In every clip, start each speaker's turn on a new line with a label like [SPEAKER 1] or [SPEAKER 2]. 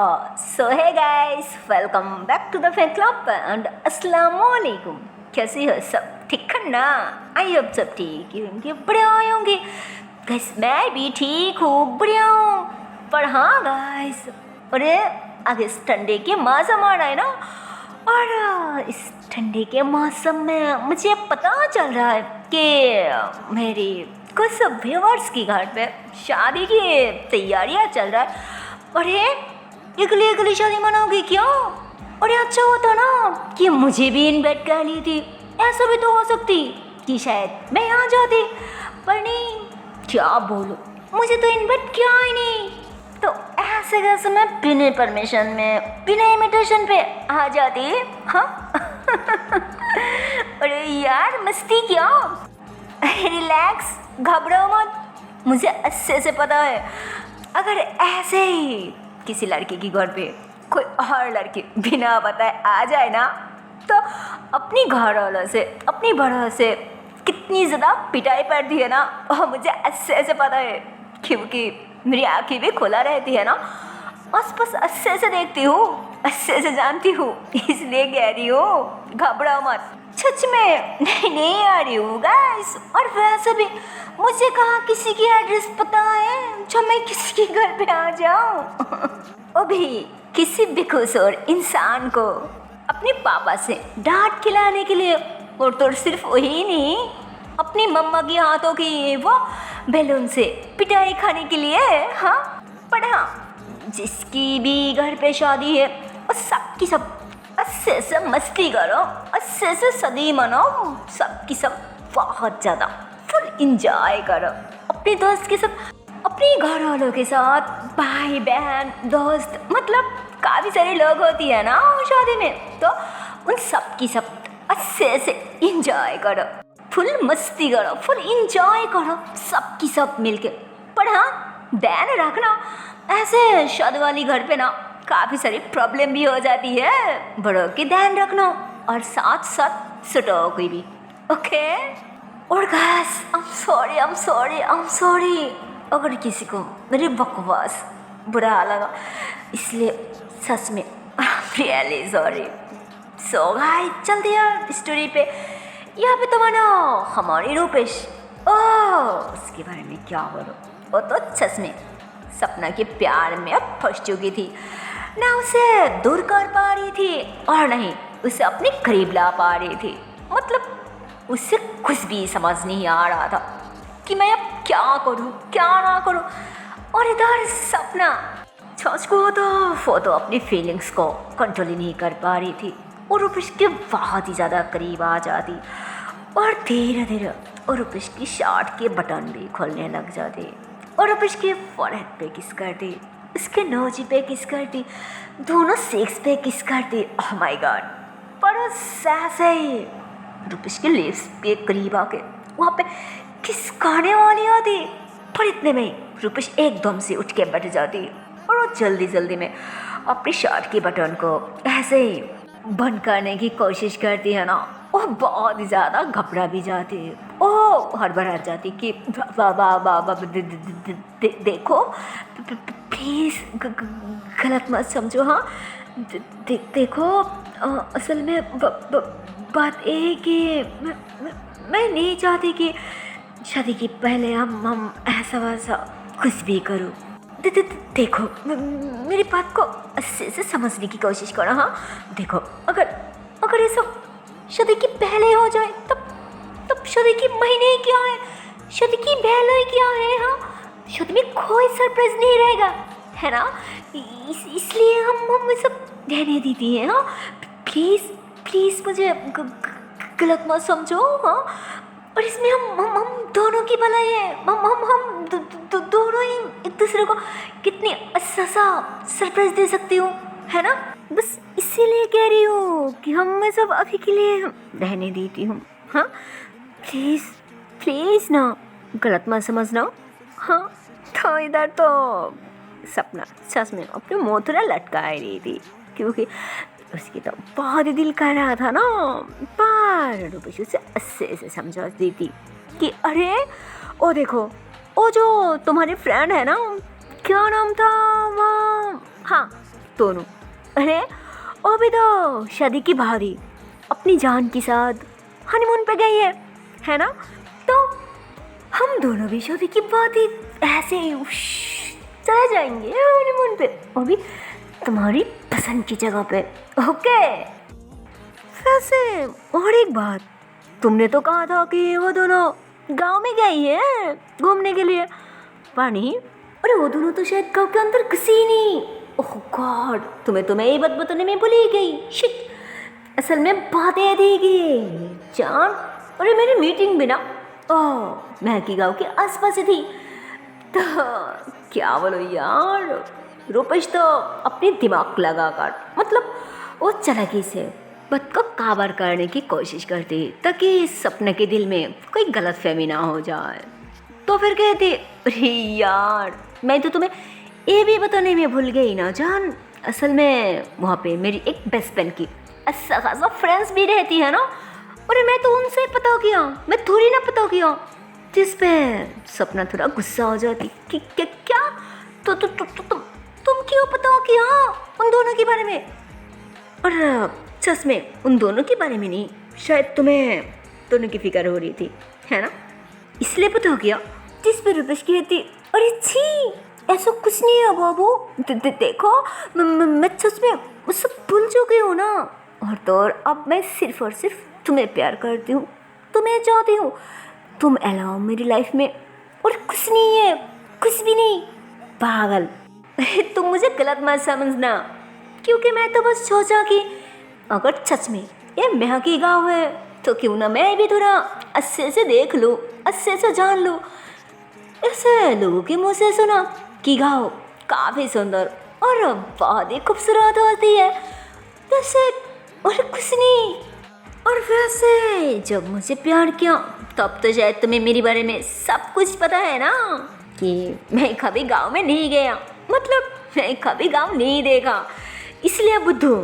[SPEAKER 1] So hi guys, welcome back to the fan club and अस्सलाम वालेकुम। कैसे हो सब? ठीक है ना? आई होप सब ठीक ही होंगे, बढ़िया होंगे। गाइस मैं भी ठीक हूँ, बढ़िया हूँ। पर हाँ गाइस, अरे आगे इस ठंडे के मौसम आ रहा है ना, और इस ठंडे के मौसम में मुझे पता चल रहा है कि मेरी कुछ व्यूअर्स की घर पे शादी की तैयारियां चल रहा है। अरे अगली शादी मनाओगी क्या? अरे अच्छा होता ना कि मुझे भी इनवाइट कर ली थी। ऐसा भी तो हो सकती कि शायद मैं आ जाती, पर नहीं, क्या बोलूं, मुझे तो इनवाइट किया ही नहीं। तो ऐसे कैसे मैं बिना परमिशन में, बिना इनविटेशन पे आ जाती? हाँ अरे यार मस्ती क्या, रिलैक्स, घबराओ मत। मुझे अच्छे से पता है, अगर ऐसे ही किसी लड़की की घर पे कोई और लड़की बिना बताए आ जाए ना, तो अपनी घर वालों से, अपनी बड़ों से कितनी ज़्यादा पिटाई पड़ती है ना, और मुझे अच्छे से पता है, क्योंकि मेरी आँखें भी खुला रहती है ना, आस पास अच्छे से देखती हूँ, अच्छे से जानती हूँ, इसलिए कह रही हूँ घबराओ मत। सच में नहीं आ रही हूँ गाइस। और वैसे भी मुझे कहाँ किसी की एड्रेस पता है जो मैं किसी के घर पे आ जाऊँ वो भी किसी बेकसूर इंसान को अपने पापा से डांट खिलाने के लिए। और तो सिर्फ वही नहीं, अपनी मम्मा की हाथों की वो बैलून से पिटाई खाने के लिए। हाँ, पर हाँ, जिसकी भी घर पे शादी है वो सबकी सब अच्छे से मस्ती करो, अच्छे से सदी मनाओ, सबकी सब बहुत ज़्यादा फुल इंजॉय करो अपने दोस्त के साथ, अपने घर वालों के साथ, भाई बहन दोस्त, मतलब काफ़ी सारे लोग होती है ना शादी में, तो उन सब की सब अच्छे से इंजॉय करो, फुल मस्ती करो, फुल इंजॉय करो सबकी सब मिलके। पर हाँ, ध्यान रखना, ऐसे शादी वाली घर पे ना काफ़ी सारी प्रॉब्लम भी हो जाती है, बड़ों की ध्यान रखना और साथ साथ छोटों की भी, ओके? और गाइस, आई एम सॉरी अगर किसी को मेरी बकवास बुरा लगा, इसलिए सच में रियली सॉरी। सो गाइस, चलते हैं स्टोरी पे। यहाँ पे तो मानो हमारी रूपेश, उसके बारे में क्या बोलो, वो तो सच में सपना के प्यार में अब फंस चुकी थी, ना उसे दूर कर पा रही थी और नहीं उसे अपने करीब ला पा रही थी। मतलब उससे कुछ भी समझ नहीं आ रहा था कि मैं अब क्या करूं, क्या ना करूं। और इधर सपना, सच को तो वो तो अपनी फीलिंग्स को कंट्रोल ही नहीं कर पा रही थी, और रूपेश के बहुत ही ज़्यादा करीब आ जाती, और धीरे धीरे और रूपेश की शर्ट के बटन भी खोलने लग जाते, और रूपेश के फॉरहेड पे किस करती, उसके नोज पे किस करती, दोनों सेक्स पे किस करती। Oh my God! पर ऐसे ही रूपेश के लिप्स के करीब आके वहाँ पे किस करने वाली होती, पर इतने में रूपेश एकदम से उठ के बैठ जाती, और वो जल्दी जल्दी में अपनी शर्ट के बटन को ऐसे ही बंद करने की कोशिश करती है ना, वो बहुत ही ज़्यादा घबरा भी जाती है, ओ हड़बड़ा जाती कि बाबा देखो प्लीज़ गलत मत समझो। हाँ, देखो असल में बात ये है कि मैं नहीं चाहती कि शादी के पहले हम ऐसा वैसा कुछ भी करूँ। देखो मेरी बात को अच्छे से समझने की कोशिश करो। हाँ, देखो अगर ये सब शादी के पहले हो जाए तब शादी के महीने क्या है, शादी की पहले क्या है। हाँ, शादी में कोई सरप्राइज नहीं रहेगा, है ना? इसलिए हम सब रहने देती हैं। हाँ, प्लीज़ मुझे गलत मत समझो। हाँ, और इसमें हम दोनों की भलाई है, हम दोनों ही एक दूसरे को कितनी अच्छा सा सरप्राइज दे सकती हूँ, है ना? बस इसीलिए कह रही हूँ कि मैं सब अभी के लिए रहने देती हूँ। हाँ, प्लीज़ ना गलत मत समझना। हाँ, तो इधर तो सपना सच में अपने मुँह थोड़ा लटका रही थी, क्योंकि उसकी तो बहुत ही दिल कर रहा था ना, पर रूपेश उसे अच्छे से समझा देती कि अरे ओ देखो, वो जो तुम्हारी फ्रेंड है ना, क्या नाम था वो, हाँ दोनों। अरे अभी तो शादी की भारी अपनी जान के साथ हनीमून पे गई है ना? तो हम दोनों भी शादी की बात ही ऐसे ही चले जाएंगे हनीमून पे, वो भी तुम्हारी पसंद की जगह पे। ओके। वैसे और एक बात, तुमने तो कहा था कि वो दोनों गांव में गई है घूमने के लिए, पानी। अरे वो दोनों तो शायद गांव के अंदर घुसी ही नहीं। ओह गॉड, तुम्हें ये बात बताने में भूल ही गई। शिट, असल में बात ये थी कि जान, अरे मेरी मीटिंग भी ना महकी गांव के आसपास ही थी। तो क्या बोलो यार, रूपेश तो अपने दिमाग लगाकर, मतलब वो चालाकी से बात को काबर करने की कोशिश करती ताकि सपने के दिल में कोई गलतफहमी ना हो जाए। तो फिर कहती, अरे यार मैं तो तुम्हें ये भी बताने में भूल गई ना जान, असल में वहाँ पे मेरी एक बेस्ट फ्रेंड की अच्छा खासा फ्रेंड्स भी रहती है ना। अरे मैं तो उनसे पता किया, मैं थोड़ी ना पता किया, जिस पे सपना थोड़ा गुस्सा हो जाती कि क्या तो तुम क्यों पता किया उन दोनों के बारे में? और सच में उन दोनों के बारे में नहीं, शायद तुम्हें दोनों की फिक्र हो रही थी, है ना, इसलिए पता किया। जिस पे रूपेश कहती, अरे छी ऐसा कुछ नहीं है बाबू, देखो मैं सच में वो सब भूल चुकी हूँ ना, और तो और अब मैं सिर्फ और सिर्फ तुम्हें प्यार करती हूँ, तुम्हें चाहती हूँ, तुम अलावा मेरी लाइफ में और कुछ नहीं है, कुछ भी नहीं। पागल तुम मुझे गलत मत समझना, क्योंकि मैं तो बस सोचा कि अगर सच में ये महकी गाँव है तो क्यों ना मैं भी थोड़ा अच्छे से देख लूँ, अच्छे से जान लूँ। ऐसे लोगों के मुँह से सुना कि गाँव काफ़ी सुंदर और बहुत ही खूबसूरत होती है, वैसे और कुछ नहीं। और वैसे जब मुझे प्यार किया तब तो शायद तुम्हें मेरे बारे में सब कुछ पता है ना, कि मैं कभी गांव में नहीं गया, मतलब मैं कभी गांव नहीं देखा, इसलिए बुद्धू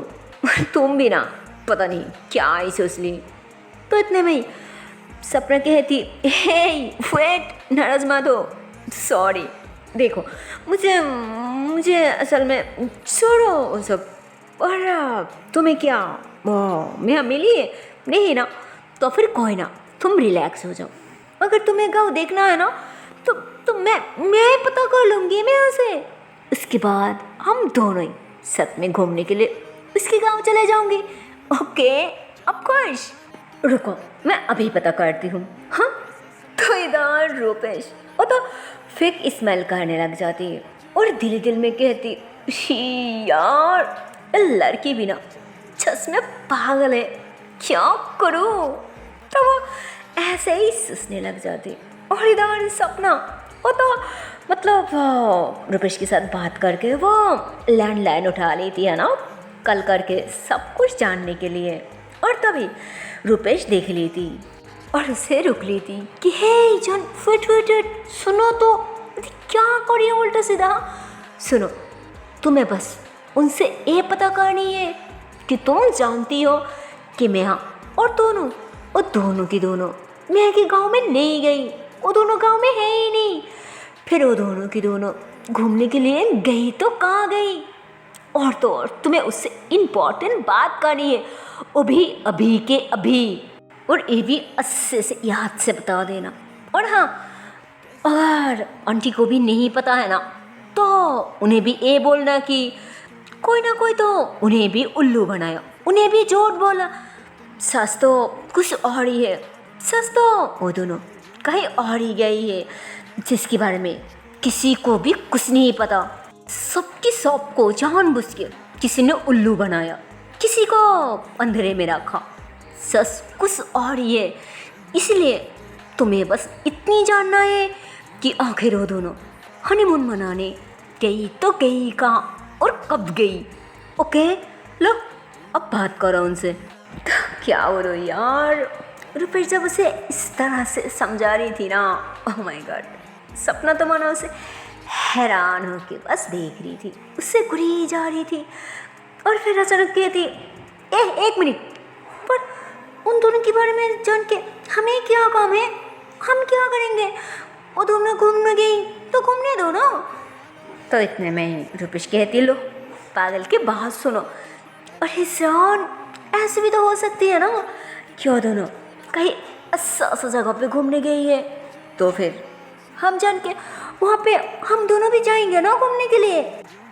[SPEAKER 1] तुम भी ना पता नहीं क्या ही सोच ली। तो इतने में ही सपना कहती, हे वेट, नाराज मत हो, सॉरी, देखो मुझे असल में छोड़ो वो सब, और तुम्हें क्या मैं मिली है नहीं ना, तो फिर कोई ना, तुम रिलैक्स हो जाओ। अगर तुम्हें गाँव देखना है ना तो मैं पता कर लूँगी मैं यहाँ से। उसके बाद हम दोनों ही साथ में घूमने के लिए उसके गाँव चले जाऊँगी। ओके ऑफ कोर्स, रुको मैं अभी पता करती हूँ। हाँ, तो इधर रूपेश वो तो फेक स्मेल करने लग जाती है और दिल दिल में कहती, यार लड़की भी ना सच में पागल है, क्या करूँ। तो वो ऐसे ही सुसने लग जाती। और इधर सपना वो तो मतलब रूपेश के साथ बात करके वो लैंडलाइन उठा लेती है ना कल करके सब कुछ जानने के लिए। और तभी रूपेश देख लेती और उसे रुक लेती कि हे जान वेट सुनो तो, क्या करिए उल्टा सीधा। सुनो, तुम्हें बस उनसे ये पता करनी है कि तुम जानती हो कि मैं और दोनों की दोनों मैं के गांव में नहीं गई, वो दोनों गांव में है ही नहीं। फिर वो दोनों की दोनों घूमने के लिए गई तो कहाँ गई। और तो और तुम्हें उससे इम्पोर्टेंट बात करनी है, वो भी अभी के अभी, और ये भी अच्छे से याद से बता देना। और हाँ, अगर आंटी को भी नहीं पता है ना तो उन्हें भी ये बोलना कि कोई ना कोई तो उन्हें भी उल्लू बनाया, उन्हें भी झूठ बोला। सच तो कुछ और ही है, सच तो वो दोनों कहीं और ही गई है, जिसके बारे में किसी को भी कुछ नहीं पता। सबकी सबको जानबूझ के किसी ने उल्लू बनाया, किसी को अंधेरे में रखा। सच कुछ और ही है, इसलिए तुम्हें बस इतनी जानना है कि आखिर वो दोनों हनीमून मनाने गई तो गई कहाँ और कब गई। ओके लो अब बात करो उनसे। क्या बोलो यार, रूपेश जब उसे इस तरह से समझा रही थी ना, ओह माय गॉड, सपना तो मानो उसे हैरान होकर बस देख रही थी, उससे घुरी जा रही थी। और फिर अचानक कहती, एक मिनट, पर उन दोनों के बारे में जान के हमें क्या काम है, हम क्या करेंगे, वो दोनों घूमने गई तो घूमने दो ना। तो इतने में रूपेश कहती, लो पागल की बात सुनो। अरे जान, ऐसे भी तो हो सकती है ना क्यों दोनों कहीं ऐसा जगह पे घूमने गई है, तो फिर हम जान के वहाँ पे हम दोनों भी जाएंगे ना घूमने के लिए।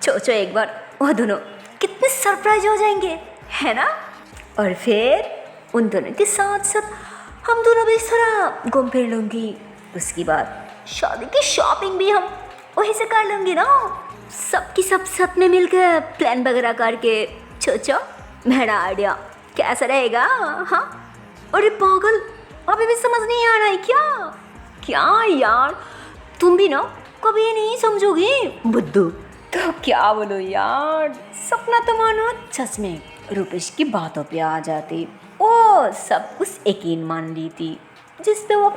[SPEAKER 1] सोचो एक बार, वो दोनों कितने सरप्राइज हो जाएंगे, है ना। और फिर उन दोनों के साथ साथ हम दोनों भी थोड़ा घूम फिर लूँगी। उसके बाद शादी की शॉपिंग भी हम वहीं से कर लूँगी ना, सबकी सब साथ में मिलकर प्लान वगैरह करके। सोचो मेरा आइडिया कैसा रहेगा। हाँ, अरे पागल, अभी भी समझ नहीं आ रहा है क्या? क्या यार, तुम भी ना कभी नहीं समझोगी बुद्धू। तो क्या बोलो यार, सपना तो मानो सच में रूपेश की बातों पे आ जाती। वो सब कुछ यकीन मान ली थी, जिसपे वो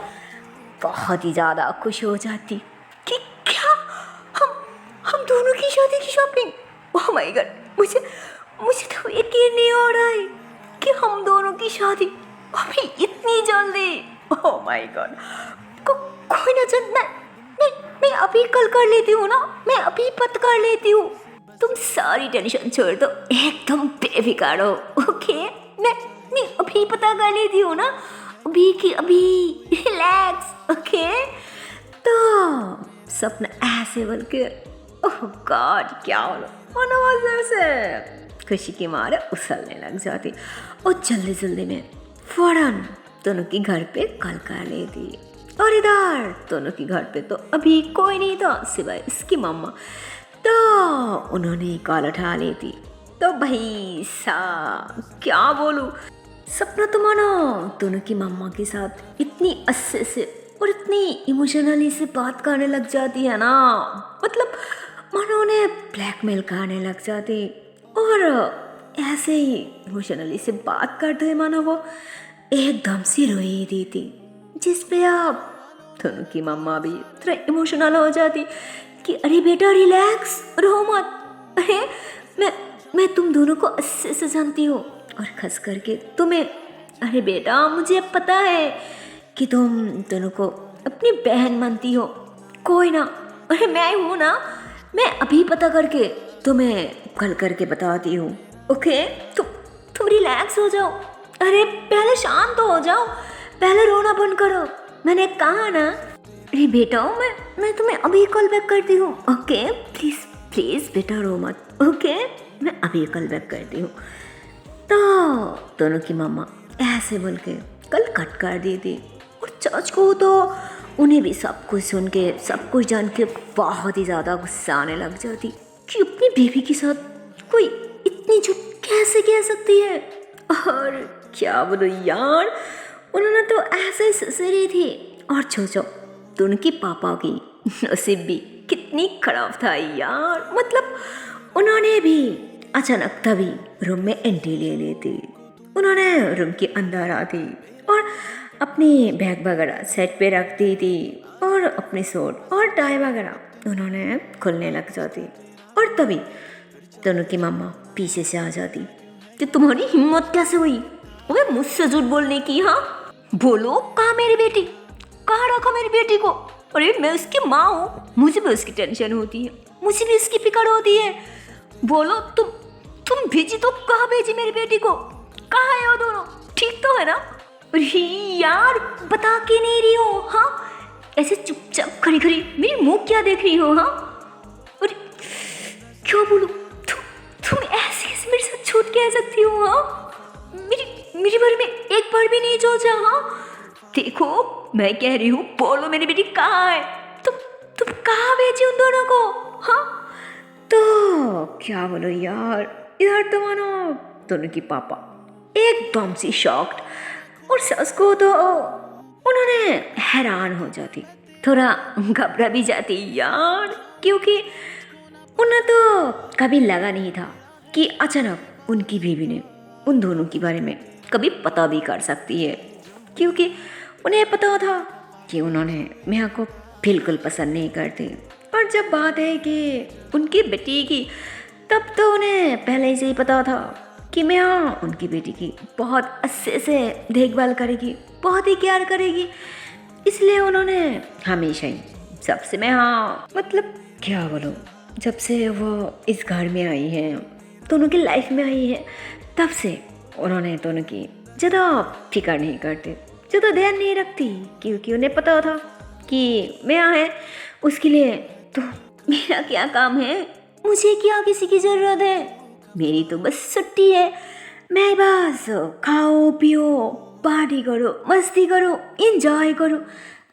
[SPEAKER 1] बहुत ही ज़्यादा खुश हो जाती कि क्या हम दोनों की शादी की शॉपिंग। ओह माय गॉड, मुझे तो यकीन नहीं हो रहा है कि हम दोनों की शादी अभी इतनी जल्दी। ओह माय गॉड, कोई ना चल, मैं अभी कल कर लेती हूँ ना, मैं अभी पता कर लेती हूँ। तुम सारी टेंशन छोड़ दो, एकदम बेफिक्र हो। ओके, मैं अभी पता कर लेती हूँ ना, अभी की अभी, रिलैक्स। ओके, तो सपना ऐसे बोल के, ओह गॉड क्या बोलो, मनोज से खुशी के मारे उछलने लग जाती और जल्दी जल्दी में फौरन दोनों की घर पे कॉल कर लेती। और इधर दोनों के घर पे तो अभी कोई नहीं था सिवाय इसकी मम्मा, तो उन्होंने कॉल उठा ली थी। तो भाई साहब क्या बोलूं, सपना तो मानो दोनों की मम्मा के साथ इतनी अच्छे से और इतनी इमोशनली से बात करने लग जाती है ना, मतलब मानो उन्हें ब्लैकमेल करने लग जाती। और ऐसे ही इमोशनली से बात करते हुए मानो वो एकदम से रो ही दी थी, जिस पे आप दोनों की मम्मा भी थोड़ा इमोशनल हो जाती कि अरे बेटा रिलैक्स, रो मत। अरे मैं तुम दोनों को अच्छे से जानती हूँ और खास करके तुम्हें। अरे बेटा मुझे पता है कि तुम दोनों को अपनी बहन मानती हो, कोई ना, अरे मैं हूँ ना, मैं अभी पता करके तुम्हें कल करके बताती हूँ। ओके, तुम रिलैक्स हो जाओ। अरे पहले शांत हो जाओ, पहले रोना बंद करो, मैंने कहा ना। अरे बेटा मैं तुम्हें अभी कॉल बैक करती हूँ। ओके प्लीज प्लीज बेटा रो मत। ओके मैं अभी कॉल बैक करती हूँ। तो दोनों की मम्मा ऐसे बोल के कल कट कर दी थी। और सच को तो उन्हें भी सब कुछ सुन के, सब कुछ जान के बहुत ही ज़्यादा गुस्सा आने लग जाती कि अपनी बेबी के साथ कोई इतनी झूठ कैसे कह सकती है। और क्या बोलो यार, उन्होंने तो ऐसे ही ससुरी थी। और सोचो तो उनकी पापा की नसीब भी कितनी खराब था यार, मतलब उन्होंने भी अचानक तभी रूम में एंट्री ले ली थी। उन्होंने रूम के अंदर आती और अपनी बैग वगैरह सेट पे रख दी थी और अपनी सूट और टाई वगैरह उन्होंने खोलने लग जाती। और तभी दोनों की मम्मा पीछे से आ जाती कि तुम्हारी हिम्मत कैसे हुई अबे मुझसे झूठ बोलने की। हाँ बोलो, कहाँ मेरी बेटी, कहाँ रखा मेरी बेटी को? अरे मैं उसकी माँ हूँ, मुझे भी उसकी टेंशन होती है, मुझे भी उसकी फिक्र होती है। बोलो तुम भेजी तो कहाँ भेजी मेरी बेटी को? कहाँ है वो दोनों, ठीक तो है ना? अरे यार बता के नहीं रही हो? हाँ ऐसे चुपचाप खड़ी खड़ी मेरी मुंह क्या देख रही हो? हाँ अरे क्यों बोलूं, तुम ऐसे कैसे मेरे साथ झूठ कह सकती हो? हाँ मेरी बारे में एक बार भी नहीं सोचा? हाँ देखो मैं कह रही हूँ, बोलो मेरी बेटी कहाँ है? तुम कहाँ भेजी उन दोनों को? हाँ तो क्या बोलो यार, इधर तो मानो दोनों की पापा एकदम से शॉक्ड और सस को तो उन्होंने हैरान हो जाती, थोड़ा घबरा भी जाती यार, क्योंकि उन्हें तो कभी लगा नहीं था कि अचानक उनकी बीवी ने उन दोनों के बारे में कभी पता भी कर सकती है। क्योंकि उन्हें पता था कि उन्होंने मियाँ को बिल्कुल पसंद नहीं करती। और जब बात है कि उनकी बेटी की, तब तो उन्हें पहले से ही पता था कि मियाँ उनकी बेटी की बहुत अच्छे से देखभाल करेगी, बहुत ही प्यार करेगी। इसलिए उन्होंने हमेशा ही सबसे, मैं हाँ मतलब क्या बोलूँ, जब से वो इस घर में आई है दोनों की लाइफ में आई है, तब से उन्होंने दोनों की ज़्यादा फिक्र नहीं करते, ज़्यादा ध्यान नहीं रखती, क्योंकि उन्हें पता था कि मैं यहाँ है उसके लिए। तो मेरा क्या काम है, मुझे क्या किसी की ज़रूरत है, मेरी तो बस छुट्टी है, मैं बस खाओ पियो पार्टी करो मस्ती करो एंजॉय करो,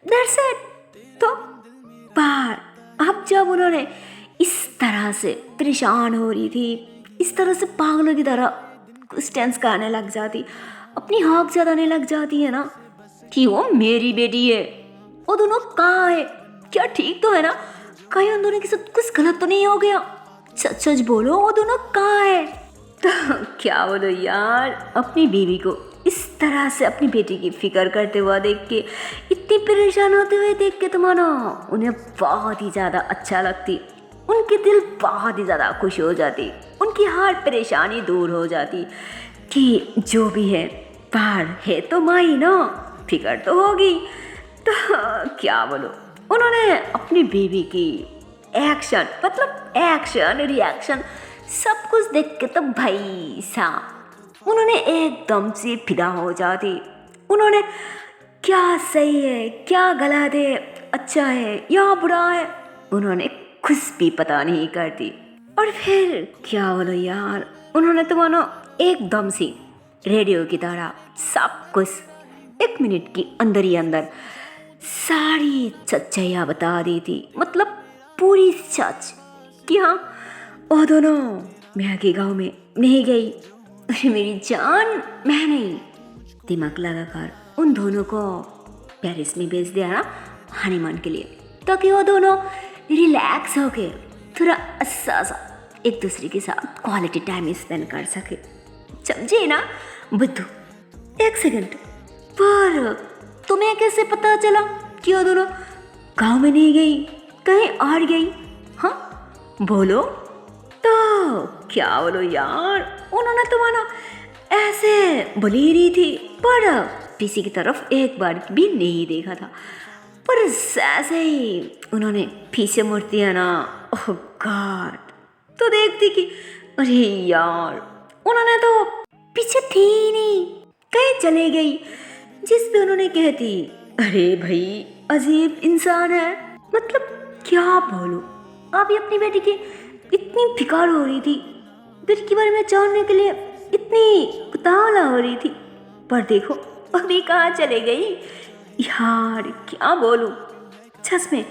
[SPEAKER 1] दैट्स इट। तो पर अब जब उन्होंने इस तरह से परेशान हो रही थी, इस तरह से पागलों की तरह कुछ टेंस करने लग जाती, अपनी हक जताने लग जाती है ना कि वो मेरी बेटी है, वो दोनों कहाँ है, क्या ठीक तो है ना, कहीं उन दोनों के साथ कुछ गलत तो नहीं हो गया, सच सच बोलो वो दोनों कहाँ है। तो क्या बोलो यार, अपनी बीवी को इस तरह से अपनी बेटी की फिक्र करते हुआ देख के, इतनी परेशान होते हुए देख के, तुम्हारा उन्हें बहुत ही ज़्यादा अच्छा लगती, उनके दिल बहुत ही ज़्यादा खुश हो जाती, उनकी हर परेशानी दूर हो जाती कि जो भी है पर है तो माई ना, फिक्र तो होगी। तो क्या बोलो, उन्होंने अपनी बीवी की एक्शन मतलब एक्शन रिएक्शन सब कुछ देख के तो भाई साहब उन्होंने एकदम से फिदा हो जाती। उन्होंने क्या सही है क्या गलत है, अच्छा है या बुरा है, उन्होंने कुछ भी पता नहीं करती। और फिर क्या बोलो यार, उन्होंने तो मानो एकदम से रेडियो की तरह सब कुछ 1 मिनट के अंदर ही अंदर सारी सच्चाइयाँ बता दी थी, मतलब पूरी सच कि हाँ वो दोनों मैं के गाँव में नहीं गई, अरे मेरी जान मैं नहीं। दिमाग लगाकर उन दोनों को पेरिस में भेज दिया ना हनीमून के लिए, ताकि वो दोनों रिलैक्स होके थोड़ा अच्छा सा एक दूसरे के साथ क्वालिटी टाइम स्पेंड कर सके, समझे ना बुद्धू। 1 सेकंड, पर तुम्हें कैसे पता चला कि वो दोनों गाँव में नहीं गई, कहीं और गई? हाँ बोलो तो क्या बोलो यार, उन्होंने तो मानो ऐसे बोल ही रही थी, पर पीछे की तरफ एक बार भी नहीं देखा था, पर ऐसे ही उन्होंने पीछे मुड़ दिया ना, ओह गॉड, तो देखती कि अरे यार उन्होंने तो पीछे थी ही नहीं, कहीं चले गई, जिस पे उन्होंने कहती अरे भाई अजीब इंसान है। मतलब क्या बोलूं, अभी अपनी बेटी की इतनी फिकार हो रही थी, बेटी के बारे में जानने के लिए इतनी उतावला हो रही थी, पर देखो अभी कहाँ चले गई यार। क्या बोलूं, सच में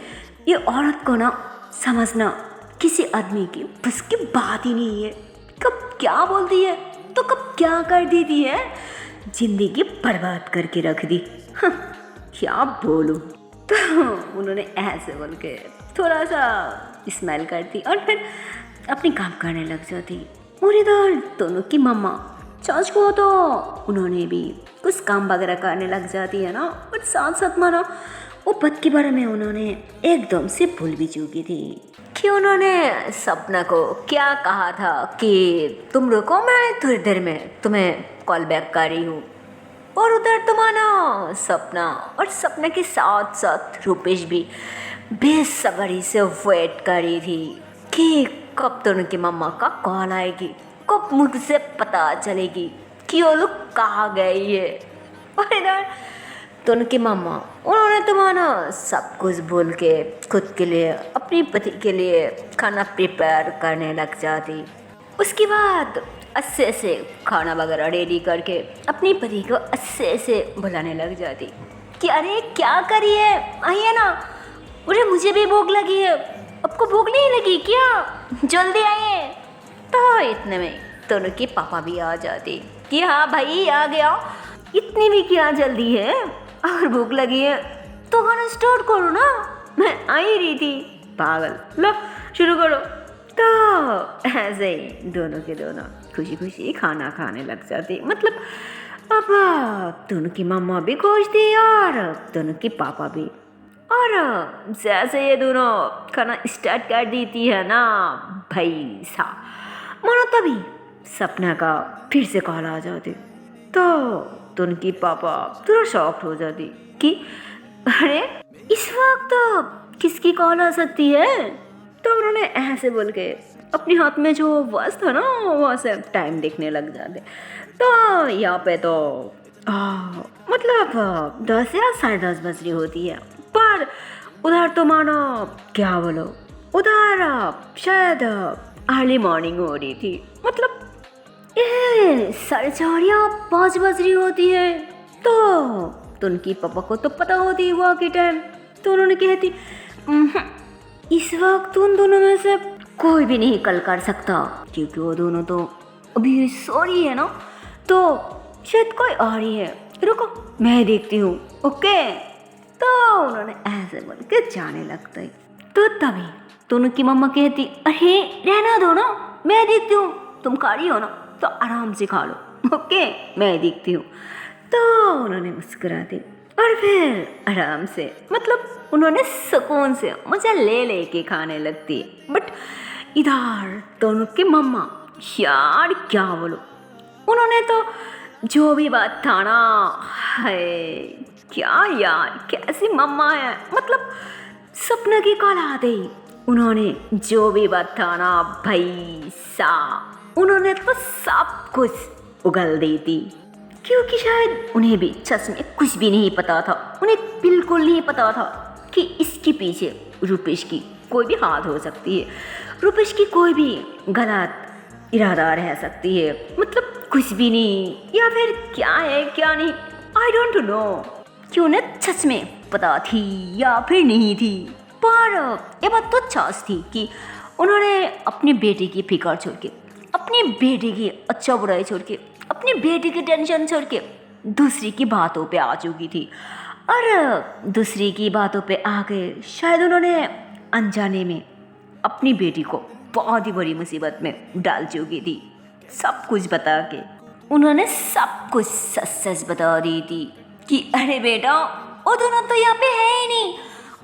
[SPEAKER 1] ये औरत को ना समझना किसी आदमी की बस की बात ही नहीं है, कब क्या बोलती है तो कब क्या कर देती है, जिंदगी बर्बाद करके रख दी। क्या बोलूं। तो उन्होंने ऐसे बोल के थोड़ा सा स्माइल करती और फिर अपनी काम करने लग जाती। और इधर दोनों की मम्मा चाच को तो उन्होंने भी कुछ काम वगैरह करने लग जाती है ना, और साथ साथ माना वो पद के बारे में उन्होंने एकदम से भूल भी चुकी थी कि उन्होंने सपना को क्या कहा था कि तुम रुको मैं थोड़ी देर में तुम्हें कॉल बैक कर रही हूँ। और उधर तो माना सपना और सपना के साथ साथ रूपेश भी बेसब्री से वेट कर रही थी कि कब तो उनकी मम्मा का कॉल आएगी, कब मुझसे पता चलेगी कि वो लोग कहाँ गई है। और इधर तो उनकी मम्मा उन्होंने तो माना सब कुछ बोल के खुद के लिए अपनी पति के लिए खाना प्रिपेयर करने लग जाती। उसके बाद अच्छे से खाना वगैरह रेडी करके अपनी पति को अच्छे से बुलाने लग जाती कि अरे क्या करिए आइए ना, अरे मुझे भी भूख लगी है, आपको भूख नहीं लगी क्या, जल्दी आइए। तो इतने में दोनों के पापा भी आ जाते कि हाँ भाई आ गया, इतनी भी क्या जल्दी है, अगर भूख लगी है तो खाना स्टार्ट करो ना, मैं आ ही रही थी। पागल, लो शुरू करो। तो ऐसे ही दोनों के दोनों खुशी खुशी खाना खाने लग जाते। मतलब अब दोनों की मम्मा भी खुश थी और दोनों की पापा भी। और जैसे ये दोनों खाना स्टार्ट कर देती है ना भाई साहब, मानो तभी सपना का फिर से कॉल आ जाती। तो उनकी पापा थोड़ा शॉक्ड हो जाती कि अरे इस वक्त तो किसकी कॉल आ सकती है। तो उन्होंने ऐसे बोल के अपने हाथ में जो वॉच था ना वहाँ से टाइम देखने लग जाते। तो यहाँ पे तो मतलब 10 या 10:30 बज रही होती है, पर उधर तो मानो क्या बोलो, उधर शायद अर्ली मॉर्निंग हो रही थी। मतलब ये 4:30 या 5 बज रही होती है। तो उनकी पापा को तो पता होती है वहाँ की टाइम, तो उन्होंने कहती इस वक्त उन दोनों में से कोई भी नहीं कल कर सकता, क्योंकि वो दोनों तो अभी सो रही है ना, तो शायद कोई आ रही है, रुको मैं देखती हूँ। ओके, तो उन्होंने ऐसे बोल के जाने लगता है। तो तभी तो उनकी मम्मा कहती अरे रहना दो ना, मैं देखती हूँ, तुम खा रही हो ना तो आराम से खा लो, ओके मैं देखती हूँ। तो उन्होंने मुस्कुरा दी और फिर आराम से, मतलब उन्होंने सुकून से मजा ले ले के खाने लगती है। बट इधर दोनों की मम्मा यार क्या बोलो, उन्होंने तो जो भी बात था ना, है क्या यार कैसी मम्मा है, मतलब सपना की औलाद है। उन्होंने जो भी बात था ना भाई साहब, उन्होंने तो सब कुछ उगल दी थी, क्योंकि शायद उन्हें भी सच में कुछ भी नहीं पता था। उन्हें बिल्कुल नहीं पता था कि इसके पीछे रूपेश की कोई भी हाथ हो सकती है, रूपेश की कोई भी गलत इरादा रह सकती है, मतलब कुछ भी नहीं, या फिर क्या है क्या नहीं, आई डोंट नो कि उन्हें सच में पता थी या फिर नहीं थी। पर ये बात तो सच थी कि उन्होंने अपनी बेटी की फिक्र छोड़ के, अपनी बेटी की अच्छा बुराई छोड़ के, अपनी बेटी की टेंशन छोड़ के दूसरी की बातों पे आ चुकी थी। और दूसरी की बातों पे आके शायद उन्होंने अनजाने में अपनी बेटी को बहुत ही बड़ी मुसीबत में डाल चुकी थी। सब कुछ बता के उन्होंने सब कुछ सच सच बता दी थी कि अरे बेटा वो दोनों तो यहाँ पे है ही नहीं,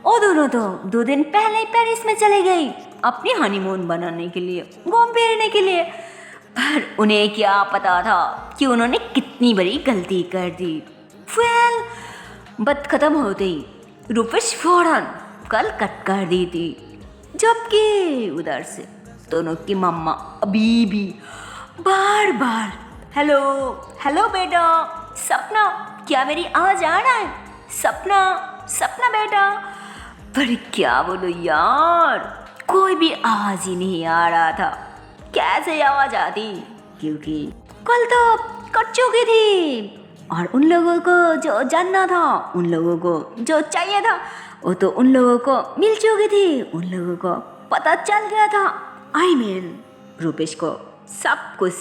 [SPEAKER 1] वो दोनों तो 2 दिन पहले ही पेरिस में चले गई अपनी हनीमून बनाने के लिए, घूम फिरने के लिए। पर उन्हें क्या पता था कि उन्होंने कितनी बड़ी गलती कर दी। वेल बात खत्म होते ही रूपेश फौरन कल कट कर दी थी, जबकि उधर से दोनों की मम्मा अभी भी बार बार हेलो हेलो बेटा, सपना क्या मेरी आवाज आ रहा है, सपना सपना बेटा। पर क्या बोलो यार, कोई भी आवाज ही नहीं आ रहा था। कैसे आवाज आती, क्योंकि कल तो कट चुकी थी और उन लोगों को जो जानना था, उन लोगों को जो चाहिए था, वो तो उन लोगों को मिल चुकी थी, उन लोगों को पता चल गया था। आई मीन रूपेश को सब कुछ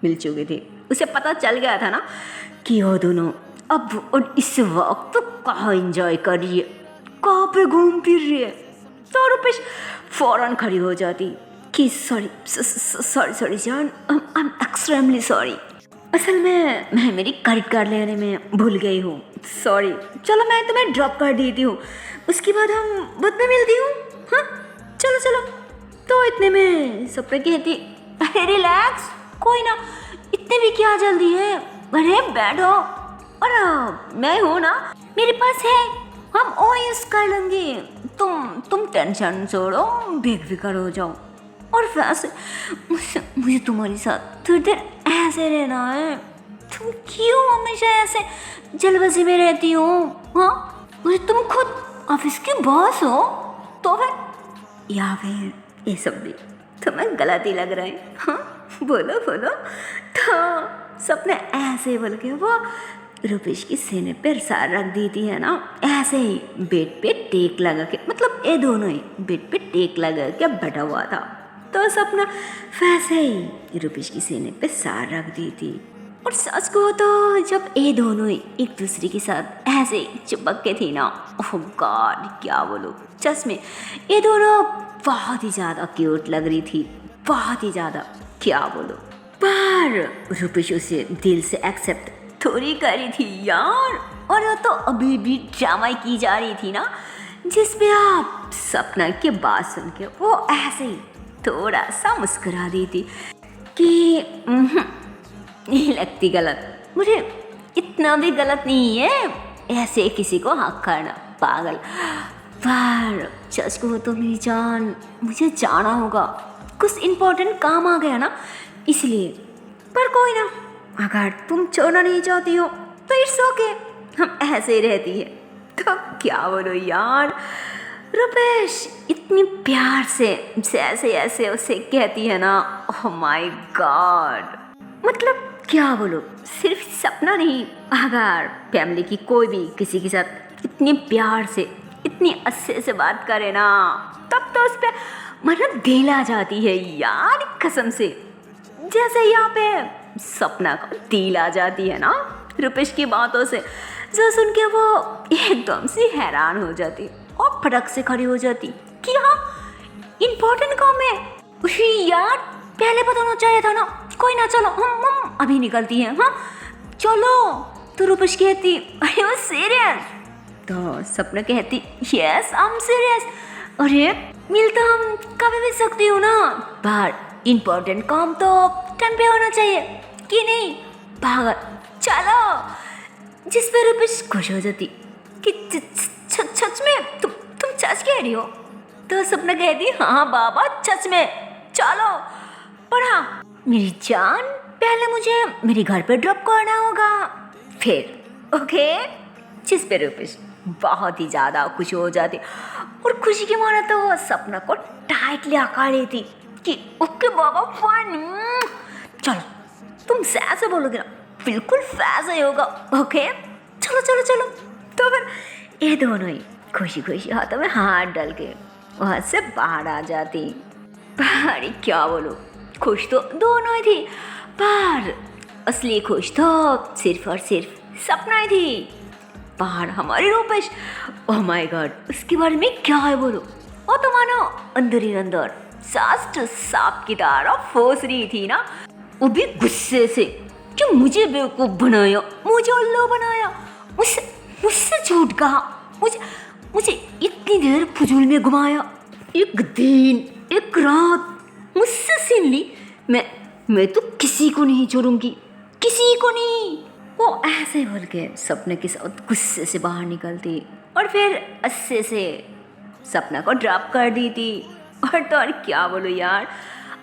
[SPEAKER 1] मिल चुकी थी, उसे पता चल गया था ना कि वो दोनों अब और इस वक्त कहाँ एंजॉय कर रही है, कहाँ पे घूम फिर रही है। तो रूपेश फौरन खड़ी हो जाती कि सॉरी सॉरी सॉरी जान, आई एम एक्सट्रीमली सॉरी, असल में मैं मेरी क्रेडिट कार्ड लेने में भूल गई हूँ, सॉरी, चलो मैं तुम्हें ड्रॉप कर देती हूँ, उसके बाद हम बाद में मिलती हूँ, हाँ चलो चलो। तो इतने में सपना कहती अरे रिलैक्स, कोई ना, इतने भी क्या जल्दी है, अरे बैठो, और मैं हूँ ना, मेरे पास है, हम वो यूज़ कर लेंगे, तुम टेंशन छोड़ो, बेफिक्र हो जाओ। और वैसे मुझे तुम्हारे साथ थोड़ी देर ऐसे रहना है, तुम क्यों हमेशा ऐसे जल्दबाजी में रहती हो, हाँ मुझे तुम खुद ऑफिस के बॉस हो, तो फिर या फिर ये सब भी तुम्हें गलत ही लग रहा है, हाँ बोलो बोलो। तो सपने ऐसे बोल के वो रूपेश की सीने पर सार रख दी थी है ना, ऐसे ही बेड पे टेक लगा के, मतलब ये दोनों ही बेड पे टेक लगा के बैठा हुआ था। तो सपना वैसे ही रूपेश की सीने पे सार रख दी थी। और सच को तो जब ये दोनों ही एक दूसरे के साथ ऐसे चिपक के थी ना, ओह गॉड क्या बोलो, सच में ये दोनों बहुत ही ज़्यादा क्यूट लग रही थी, बहुत ही ज़्यादा, क्या बोलो। पर रूपेश उसे दिल से एक्सेप्ट थोड़ी करी थी यार, और वो तो अभी भी ड्रामा की जा रही थी ना, जिसमें आप सपना के बात सुन के वो ऐसे ही थोड़ा सा मुस्कुरा दी थी कि नहीं लगती गलत, मुझे इतना भी गलत नहीं है ऐसे किसी को हक करना, पागल। पर सच को तो मेरी जान, मुझे जाना होगा, कुछ इम्पोर्टेंट काम आ गया ना, इसलिए। पर कोई ना, अगर तुम छोड़ना नहीं चाहती हो तो इट्स ओके, हम ऐसे ही रहती है। तो क्या बोलो यार, रुपेश इतनी प्यार से जैसे ऐसे उसे कहती है ना, ओह माय गॉड। मतलब क्या बोलो, सिर्फ सपना नहीं, अगर फैमिली की कोई भी किसी के साथ इतनी प्यार से इतनी अच्छे से बात करे ना, तब तो उस पर मतलब दिल आ जाती है यार, कसम से। जैसे यहाँ पे सपना को दिल आ जाती है ना रुपेश की बातों से, जो सुन के वो एकदम से हैरान हो जाती और फटक से खड़ी हो जाती कि हाँ इम्पोर्टेंट काम है। उसी यार पहले बताना चाहिए था ना, कोई ना चलो हम अभी निकलती हैं, हाँ चलो। तो रुपेश कहती अरे वो सीरियस, तो सपना कहती यस आई एम सीरियस। अरे मिल तो हम कभी भी सकती हो ना, पर इम्पोर्टेंट काम तो टाइम पे होना चाहिए कि नहीं, पागल चलो। जिस पे रुपेश खुश हो जाती कि सच में तुम सच कह रही हो। तो सपना कहती हाँ बाबा सच में, चलो। पर हाँ मेरी जान, पहले मुझे मेरे घर पे ड्रॉप करना होगा, फिर ओके। जिस पे रुपेश बहुत ही ज़्यादा खुश हो जाती और खुशी के मारे तो वो सपना को टाइटली आकर लेती कि ओके बाबा फाइन, चलो तुम ऐसे बोलोगे ना बिल्कुल वैसे ही होगा, ओके चलो चलो चलो। तो फिर ये दोनों ही खुशी खुशी हाथों में हाथ डाल के वहाँ से बाहर आ जाती। पर क्या बोलो, खुश तो दोनों ही थी, पर असली खुश तो सिर्फ और सिर्फ सपना ही थी। पर हमारी रुपेश, ओह माय गॉड, उसके बारे में क्या है बोलो, वो तो मानो अंदर ही अंदर सास्ट सांप की तरह फंस रही थी ना, वो भी गुस्से से कि मुझे बेवकूफ़ बनाया, मुझे उल्लू बनाया, मुझसे झूठ कहा, मुझे इतनी देर फजूल में घुमाया, एक दिन एक रात मुझसे छीन ली। मैं तो किसी को नहीं छोड़ूंगी, किसी को नहीं। वो ऐसे बोल के सपने के साथ गुस्से से बाहर निकलती और फिर अच्छे से सपना को ड्रॉप कर दी थी। और तो और क्या बोलो यार,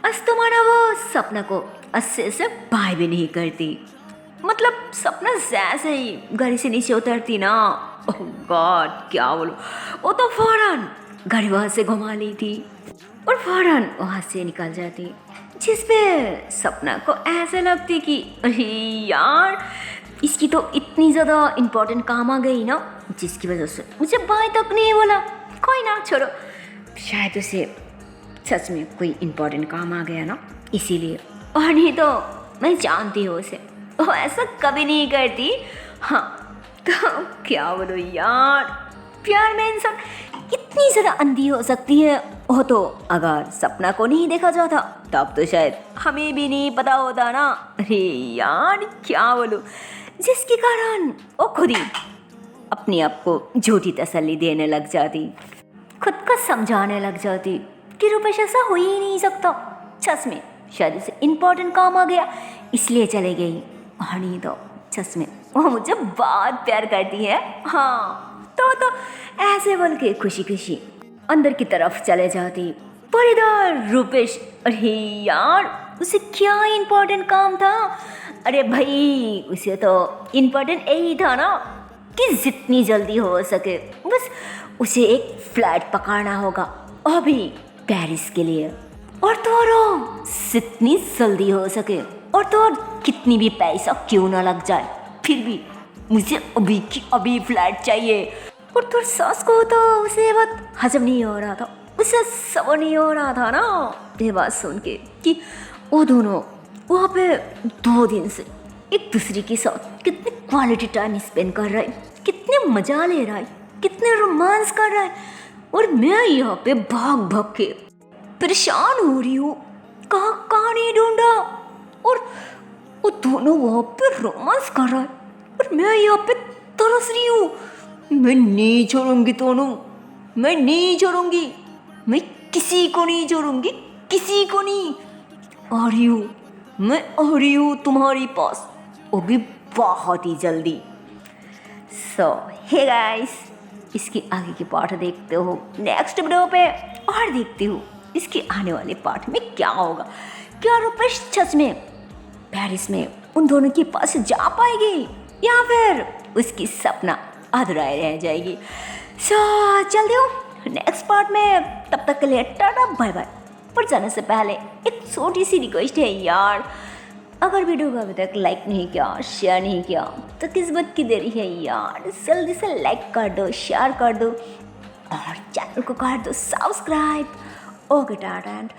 [SPEAKER 1] आज तो माना वो सपना को अच्छे से बाय भी नहीं करती। मतलब सपना जैसे ही गाड़ी से नीचे उतरती ना, ओह गॉड क्या बोलो, वो तो फौरन गाड़ी वहाँ से घुमा ली थी और फौरन वहाँ से निकल जाती। जिस पे सपना को ऐसे लगती कि अरे यार इसकी तो इतनी ज़्यादा इम्पोर्टेंट काम आ गई ना, जिसकी वजह से मुझे बाय तक नहीं बोला। कोई ना छोड़ो, शायद उसे सच में कोई इम्पोर्टेंट काम आ गया ना, इसीलिए। और नहीं तो मैं जानती हूँ उसे, वो ऐसा कभी नहीं करती। हाँ तो क्या बोलो यार, प्यार में इंसान इतनी ज़्यादा अंधी हो सकती है। वो तो अगर सपना को नहीं देखा जाता तब तो शायद हमें भी नहीं पता होता ना। अरे यार क्या बोलो, जिसके कारण वो खुद ही अपने आप को झूठी तसल्ली देने लग जाती, खुद को समझाने लग जाती कि रुपेश ऐसा हो ही नहीं सकता, सच में शायद उसे इम्पोर्टेंट काम आ गया इसलिए चले गई। और नहीं तो सच में वो मुझे बहुत प्यार करती है। हाँ तो ऐसे बोल के खुशी खुशी अंदर की तरफ चले जाती। पर इधर रुपेश, अरे यार उसे क्या इम्पोर्टेंट काम था। अरे भाई उसे तो इम्पोर्टेंट यही था ना कि जितनी जल्दी हो सके बस उसे एक फ्लाइट पकड़ना होगा अभी पेरिस के लिए, और तो और जितनी जल्दी हो सके, और तो और कितनी भी पैसा क्यों ना लग जाए, फिर भी मुझे अभी की अभी फ्लाइट चाहिए। और तो सास को तो उसे बात हजम नहीं हो रहा था, उसे सब्र नहीं हो रहा था ना ये बात सुन के कि वो दोनों वहाँ पे 2 दिन से एक दूसरे के साथ कितने क्वालिटी टाइम स्पेंड कर रहा है, कितने मजा ले रहा है, कितने रोमांस कर रहा है, और मैं यहाँ पे भाग भाग के परेशान हो रही हूँ, कहाँ नहीं ढूंढा, और वो दोनों वहाँ पे रोमांस कर रहा है और मैं यहाँ पे तरस रही हूँ। मैं नहीं छोड़ूंगी दोनों, मैं नहीं छोड़ूंगी, मैं किसी को नहीं छोड़ूंगी, किसी को नहीं। आ रही हूँ, मैं आ रही हूँ तुम्हारी पास, वो भी बहुत ही जल्दी। सो हे गाइस, इसकी आगे की पार्ट देखते हो नेक्स्ट वीडियो पे और देखती हूँ इसके आने वाले पार्ट में क्या होगा? क्या रुपेश सच में पेरिस में उन दोनों के पास जा पाएगी या फिर उसकी सपना अधूरा रह जाएगी? सो चलते हो नेक्स्ट पार्ट में, तब तक के लिए टाटा बाय बाय। पर जाने से पहले एक छोटी सी रिक्वेस्ट है यार, अगर वीडियो को अभी तक लाइक नहीं किया, शेयर नहीं किया तो किस्मत की देरी है यार, जल्दी से लाइक कर दो, शेयर कर दो और चैनल को कर दो subscribe. Okay tata and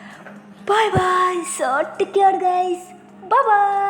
[SPEAKER 1] bye bye. So take care guys, bye bye.